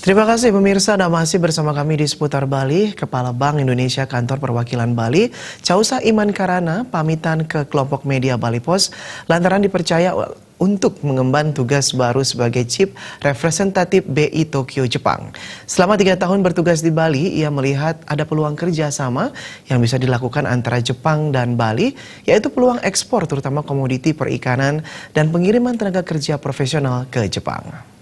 Terima kasih pemirsa, dan masih bersama kami di Seputar Bali. Kepala Bank Indonesia Kantor Perwakilan Bali, Chausa Iman Karana, pamitan ke kelompok media Bali Post lantaran dipercaya untuk mengemban tugas baru sebagai Chief Representative BI Tokyo, Jepang. Selama 3 tahun bertugas di Bali, ia melihat ada peluang kerjasama yang bisa dilakukan antara Jepang dan Bali, yaitu peluang ekspor terutama komoditi perikanan dan pengiriman tenaga kerja profesional ke Jepang.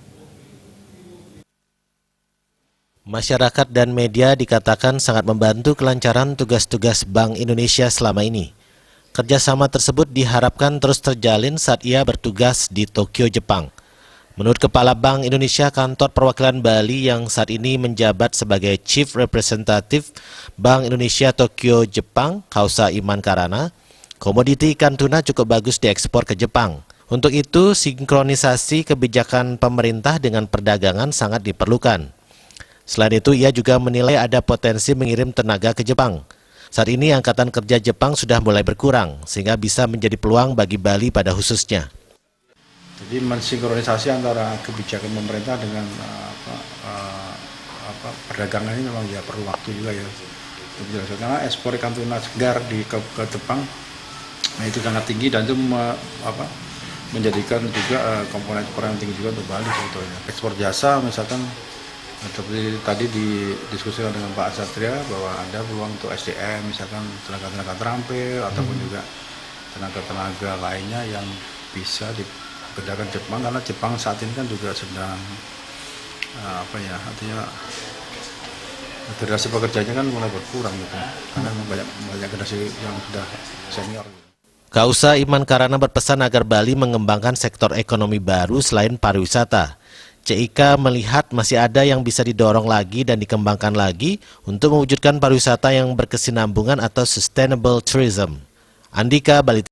Masyarakat dan media dikatakan sangat membantu kelancaran tugas-tugas Bank Indonesia selama ini. Kerjasama tersebut diharapkan terus terjalin saat ia bertugas di Tokyo, Jepang. Menurut Kepala Bank Indonesia Kantor Perwakilan Bali yang saat ini menjabat sebagai Chief Representative Bank Indonesia Tokyo, Jepang, Chausa Iman Karana, komoditi ikan tuna cukup bagus diekspor ke Jepang. Untuk itu, sinkronisasi kebijakan pemerintah dengan perdagangan sangat diperlukan. Selain itu, ia juga menilai ada potensi mengirim tenaga ke Jepang. Saat ini angkatan kerja Jepang sudah mulai berkurang, sehingga bisa menjadi peluang bagi Bali pada khususnya. Jadi mensinkronisasi antara kebijakan pemerintah dengan perdagangan ini memang ya perlu waktu juga ya. Karena ekspor ikan tuna segar ke Jepang, nah itu sangat tinggi dan itu menjadikan juga komponen ekspor yang tinggi juga untuk Bali sebetulnya. Ekspor jasa misalkan, seperti tadi didiskusikan dengan Pak Satria bahwa ada peluang untuk SDM, misalkan tenaga-tenaga terampil ataupun juga tenaga-tenaga lainnya yang bisa dikerjakan Jepang, karena Jepang saat ini kan juga sedang artinya generasi pekerjanya kan mulai berkurang gitu, karena banyak generasi yang sudah senior. Chausa Iman Karana berpesan agar Bali mengembangkan sektor ekonomi baru selain pariwisata. CIK melihat masih ada yang bisa didorong lagi dan dikembangkan lagi untuk mewujudkan pariwisata yang berkesinambungan atau sustainable tourism. Andika, Bali.